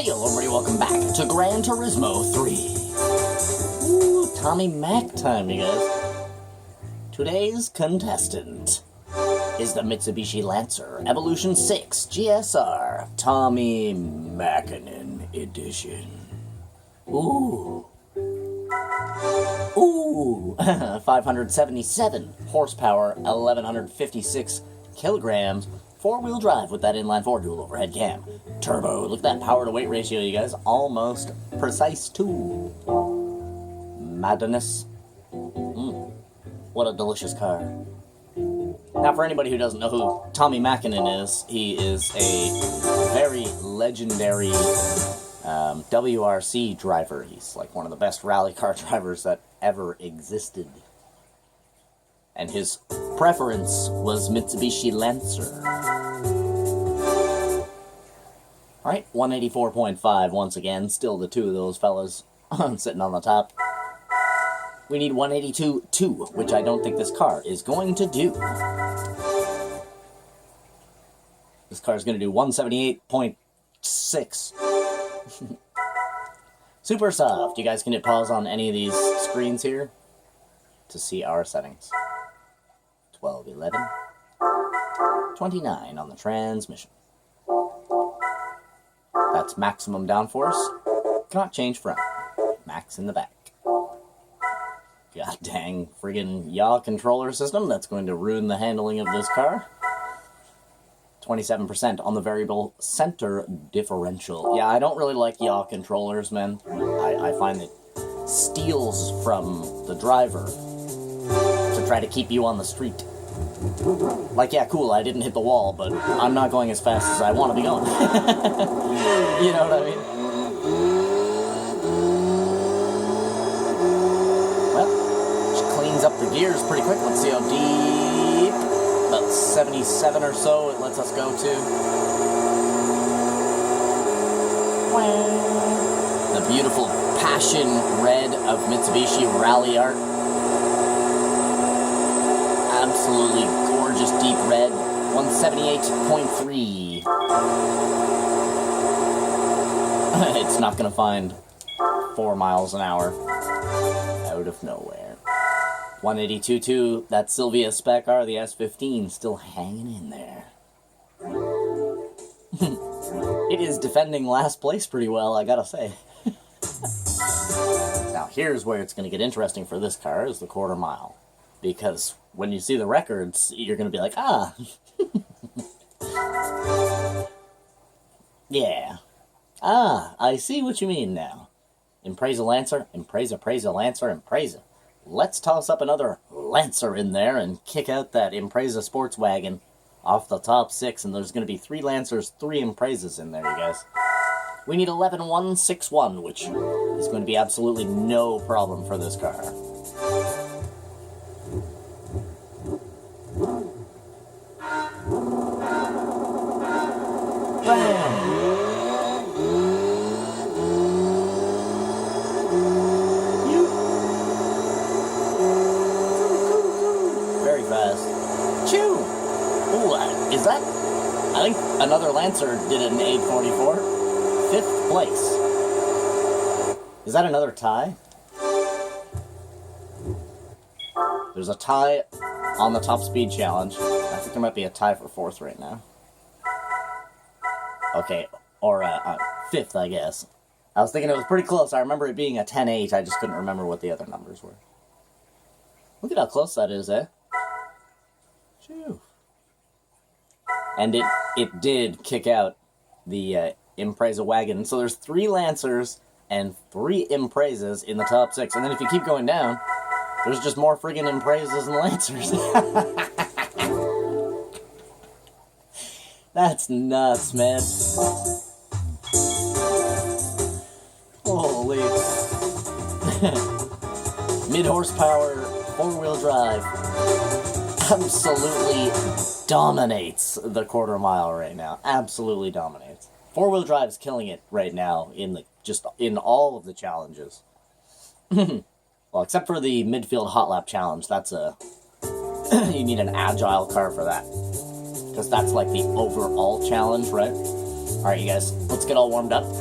Hey everybody, welcome back to Gran Turismo 3. Ooh, Tommy Mac time, you guys. Today's contestant is the Mitsubishi Lancer Evolution 6 GSR Tommi Makinen Edition. Ooh. Ooh, 577 horsepower, 1156 kilograms, four-wheel drive with that inline-four dual overhead cam. Turbo, look at that power-to-weight ratio, you guys, almost precise too. Madness. What a delicious car. Now, for anybody who doesn't know who Tommi Makinen is, he is a very legendary WRC driver. He's like one of the best rally car drivers that ever existed. And his preference was Mitsubishi Lancer. Alright, 184.5 once again. Still the two of those fellas sitting on the top. We need 182.2, which I don't think this car is going to do. This car is going to do 178.6. Super soft. You guys can hit pause on any of these screens here to see our settings. 12, 11, 29 on the transmission. That's maximum downforce. Cannot change front. Max in the back. God dang friggin' yaw controller system. That's going to ruin the handling of this car. 27% on the variable center differential. Yeah, I don't really like yaw controllers, man. I find it steals from the driver to try to keep you on the street. Like, yeah, cool, I didn't hit the wall, but I'm not going as fast as I want to be going. You know what I mean? Well, she cleans up the gears pretty quick. Let's see how deep. About 77 or so it lets us go to. The beautiful passion red of Mitsubishi Rally Art. Absolutely gorgeous deep red. 178.3. It's not going to find 4 miles an hour out of nowhere. 182.2, that Sylvia Spec R, the S15, still hanging in there. It is defending last place pretty well, I gotta say. Now, here's where it's going to get interesting for this car, is the quarter mile. Because when you see the records, you're going to be like, ah. Yeah. Ah, I see what you mean now. Impreza Lancer, Impreza Lancer, Impreza. Let's toss up another Lancer in there and kick out that Impreza sports wagon off the top 6, and there's going to be 3 Lancers, 3 Imprezas in there, you guys. We need 11.161, which is going to be absolutely no problem for this car. Bam! Very fast. Chew! Ooh, is that... I think another Lancer did an 844. 5th place. Is that another tie? There's a tie on the top speed challenge. I think there might be a tie for 4th right now. Okay, or 5th, I guess. I was thinking it was pretty close. I remember it being a 10-8. I just couldn't remember what the other numbers were. Look at how close that is, eh? Phew. And it did kick out the Impreza wagon. So there's 3 Lancers and 3 Imprezas in the top 6. And then if you keep going down, there's just more friggin' Imprezas and Lancers. That's nuts, man. Holy. Mid-horsepower, 4-wheel drive. Absolutely dominates the quarter mile right now. Absolutely dominates. 4-wheel drive is killing it right now in all of the challenges. Well, except for the midfield hot lap challenge. That's you need an agile car for that. Because that's like the overall challenge, right? Alright, you guys, let's let's get all warmed up. Ooh,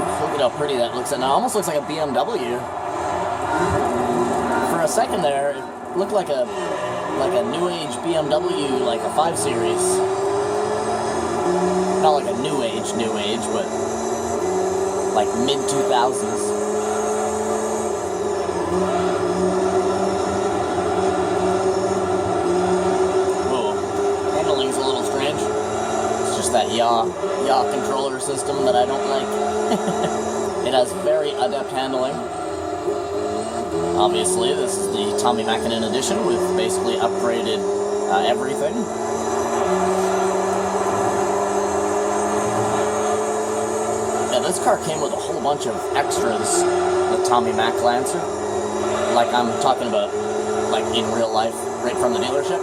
look at how pretty that looks. And it almost looks like a BMW. For a second there, it looked like a new age BMW, like a 5 Series. Not like a new age, but like mid-2000s. That yaw controller system that I don't like. It has very adept handling. Obviously, this is the Tommi Makinen edition with basically upgraded everything. Yeah, this car came with a whole bunch of extras, the Tommi Mac Lancer. Like I'm talking about, like in real life, right from the dealership.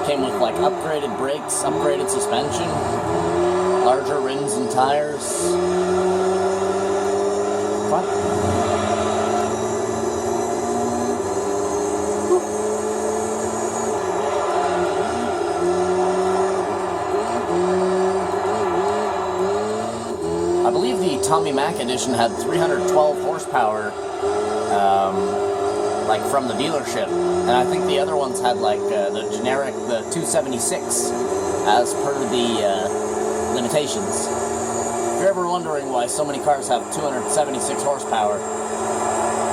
Came with like upgraded brakes, upgraded suspension, larger rims and tires. Fun. I believe the Tommi Mac edition had 312 horsepower. Like from the dealership, and I think the other ones had like the generic, the 276, as per the limitations. If you're ever wondering why so many cars have 276 horsepower,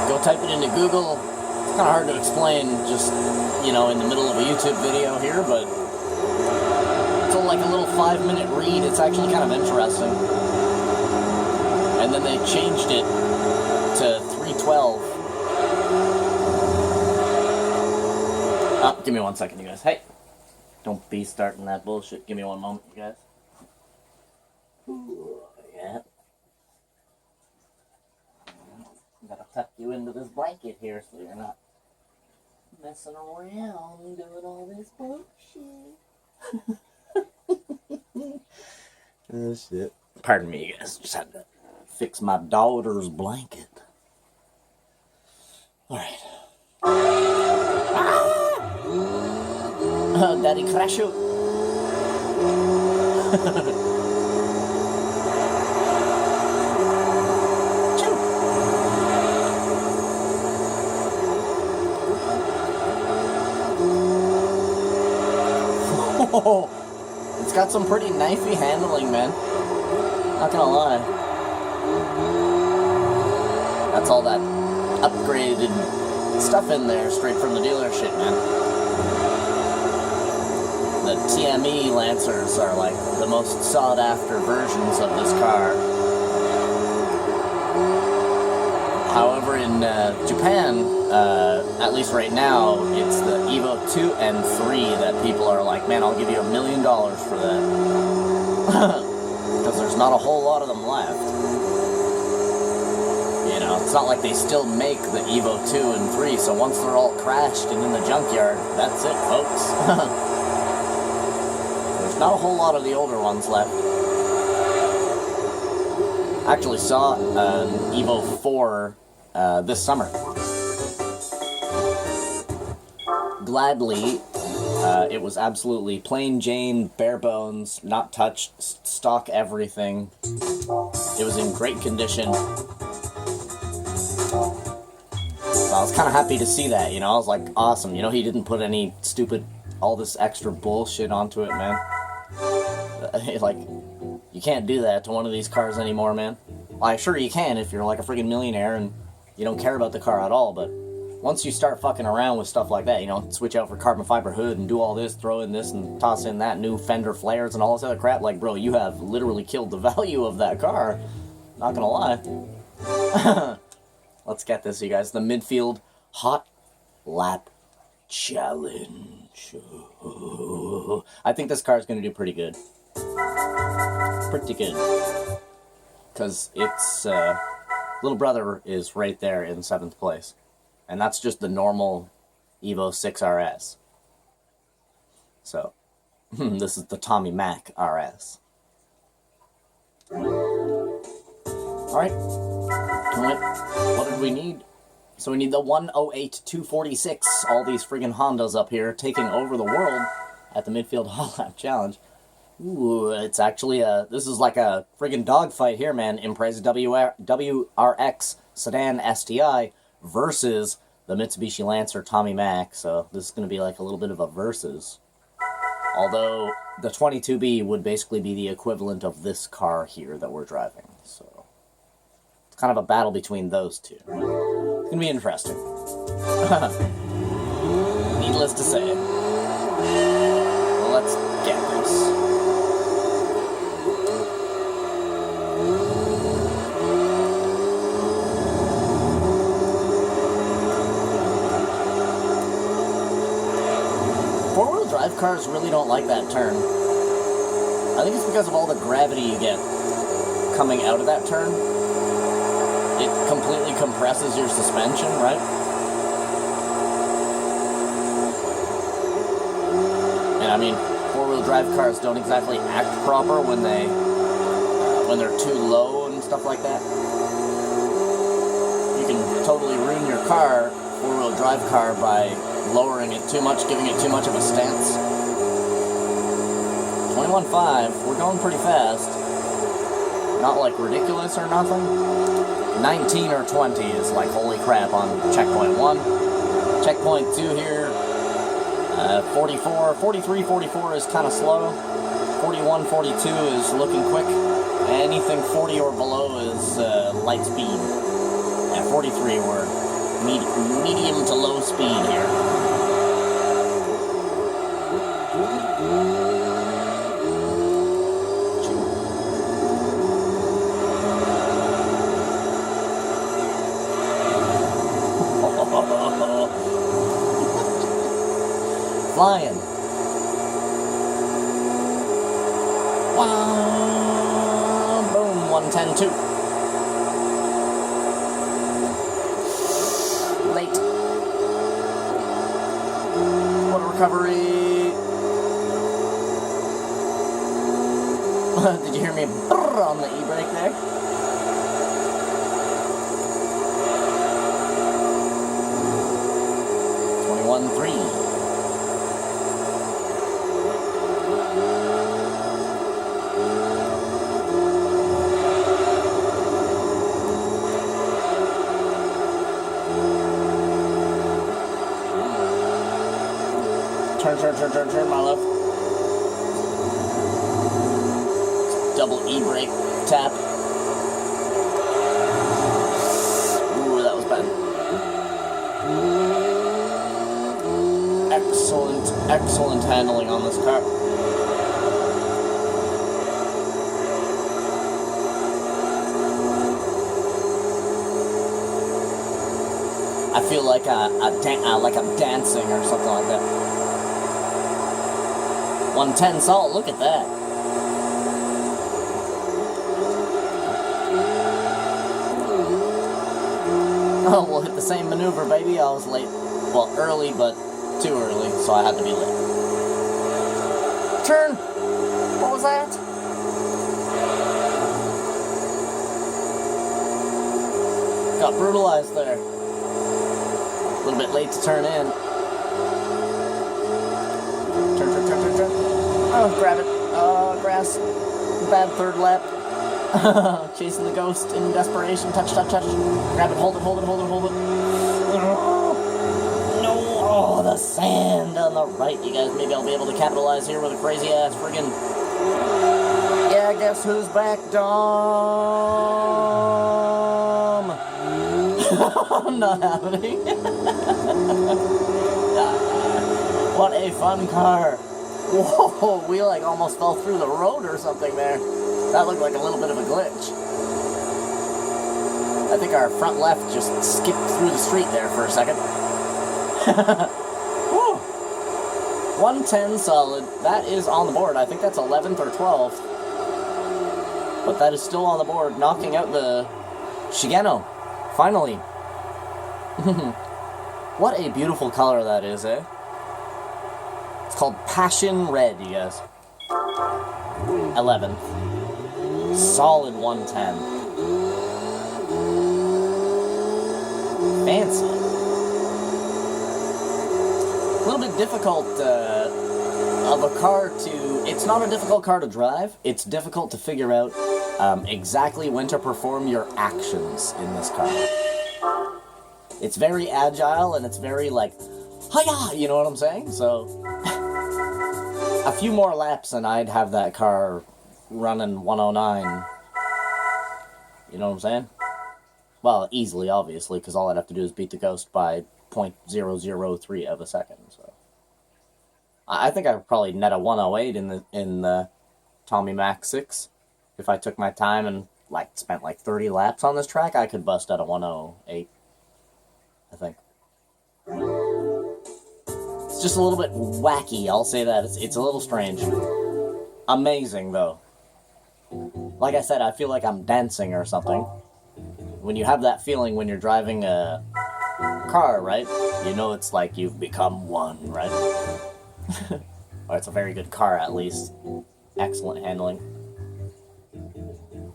go type it into Google. It's kind of hard to explain just, you know, in the middle of a YouTube video here, but it's like a little 5-minute read. It's actually kind of interesting. And then they changed it to 312. Give me 1 second, you guys. Hey, don't be starting that bullshit. Give me 1 moment, you guys. Ooh, yeah. Gotta tuck you into this blanket here so you're not messing around doing all this bullshit. Oh, shit. Pardon me, you guys. Just had to fix my daughter's blanket. Alright. Daddy crash out. It's got some pretty knifey handling, man. Not gonna lie. That's all that upgraded stuff in there straight from the dealership, man. The TME Lancers are like the most sought after versions of this car. However, in Japan, at least right now, it's the Evo 2 and 3 that people are like, man, I'll give you $1 million for that. Because there's not a whole lot of them left. You know, it's not like they still make the Evo 2 and 3, so once they're all crashed and in the junkyard, that's it, folks. There's not a whole lot of the older ones left. I actually saw an Evo 4 this summer. Gladly, it was absolutely plain Jane, bare bones, not touched, stock everything. It was in great condition. So I was kind of happy to see that, you know. I was like, awesome, you know, he didn't put any stupid, all this extra bullshit onto it, man. Like, you can't do that to one of these cars anymore, man. Well, sure you can if you're like a friggin' millionaire and you don't care about the car at all, but once you start fucking around with stuff like that, you know, switch out for carbon fiber hood and do all this, throw in this and toss in that, new fender flares and all this other crap, like, bro, you have literally killed the value of that car. Not gonna lie. Let's get this, you guys. The midfield hot lap challenge. I think this car is gonna do pretty good. Pretty good. Because its little brother is right there in 7th place. And that's just the normal Evo 6 RS. So, this is the Tommi Mac RS. Alright. What did we need? So we need the 108 246. All these friggin' Hondas up here taking over the world. at the midfield hall lap challenge. Ooh, it's actually this is like a friggin' dogfight here, man. Impreza WRX Sedan STI versus the Mitsubishi Lancer Tommy Mac. So this is going to be like a little bit of a versus. Although the 22B would basically be the equivalent of this car here that we're driving. So it's kind of a battle between those two. It's going to be interesting. Needless to say. Well, let's get this. Four-wheel drive cars really don't like that turn. I think it's because of all the gravity you get coming out of that turn. It completely compresses your suspension, right? And I mean, four-wheel drive cars don't exactly act proper when they're too low and stuff like that. You can totally ruin your car, four-wheel drive car, by lowering it too much, giving it too much of a stance. 21.5, we're going pretty fast. Not like ridiculous or nothing. 19 or 20 is like holy crap on checkpoint 1. Checkpoint 2 here, 44, 43, 44 is kind of slow. 41, 42 is looking quick. Anything 40 or below is light speed. At 43 we're medium to low speed here. Flying. Wow. Boom, 110.2. Late. What a recovery. Did you hear me on the e-brake there? Turn, my left. Double e-brake tap. Ooh, that was bad. Excellent handling on this car. I feel like I'm dancing or something like that. 110 salt, look at that. Oh, we'll hit the same maneuver, baby. I was late. Well, early, but too early, so I had to be late. Turn! What was that? Got brutalized there. A little bit late to turn in. Turn. Oh, grab it. Grass. Bad third lap. Chasing the ghost in desperation. Touch. Grab it, hold it. Oh, no. Oh, the sand on the right. You guys, maybe I'll be able to capitalize here with a crazy ass friggin'. Yeah, guess who's back, Dom? Not happening. What a fun car. Whoa, we like almost fell through the road or something there. That looked like a little bit of a glitch. I think our front left just skipped through the street there for a second. Woo. 110 solid. That is on the board. I think that's 11th or 12th. But that is still on the board, knocking out the Shigeno. Finally. What a beautiful color that is, eh? It's called Passion Red, you guys. 11th. Solid 110. Fancy. A little bit difficult of a car to... It's not a difficult car to drive. It's difficult to figure out exactly when to perform your actions in this car. It's very agile, and it's very, like, hi-ya, you know what I'm saying? So, a few more laps and I'd have that car running 109. You know what I'm saying? Well, easily, obviously, because all I'd have to do is beat the Ghost by 0.003 of a second, so... I think I would probably net a 108 in the Tommi Mac 6. If I took my time and, like, spent, like, 30 laps on this track, I could bust out a 108. I think. It's just a little bit wacky, I'll say that. It's a little strange. Amazing, though. Like I said, I feel like I'm dancing or something. When you have that feeling when you're driving a car, right? You know it's like you've become one, right? Or it's a very good car, at least. Excellent handling.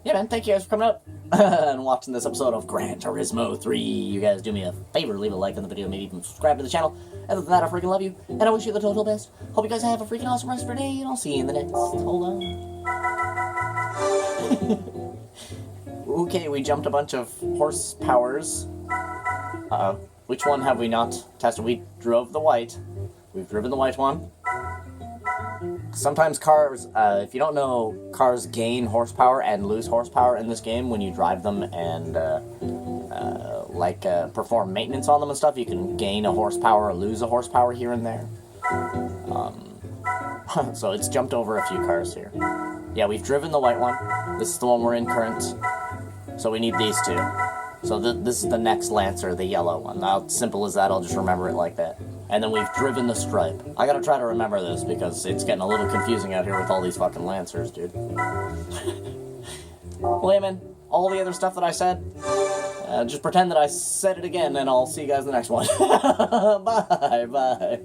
Yeah, man, thank you guys for coming out and watching this episode of Gran Turismo 3. You guys do me a favor, leave a like on the video, maybe even subscribe to the channel. Other than that, I freaking love you, and I wish you the total best. Hope you guys have a freaking awesome rest of your day, and I'll see you in the next. Hold on. Okay, we jumped a bunch of horsepowers. Uh-oh. Which one have we not tested? We drove the white. We've driven the white one. Sometimes cars, if you don't know, cars gain horsepower and lose horsepower in this game when you drive them and, perform maintenance on them and stuff. You can gain a horsepower or lose a horsepower here and there. So it's jumped over a few cars here. Yeah, we've driven the white one. This is the one we're in current. So we need these two. So this is the next Lancer, the yellow one. Now, simple as that, I'll just remember it like that. And then we've driven the stripe. I gotta try to remember this, because it's getting a little confusing out here with all these fucking Lancers, dude. Well, yeah, man, all the other stuff that I said, just pretend that I said it again, and I'll see you guys in the next one. Bye, bye.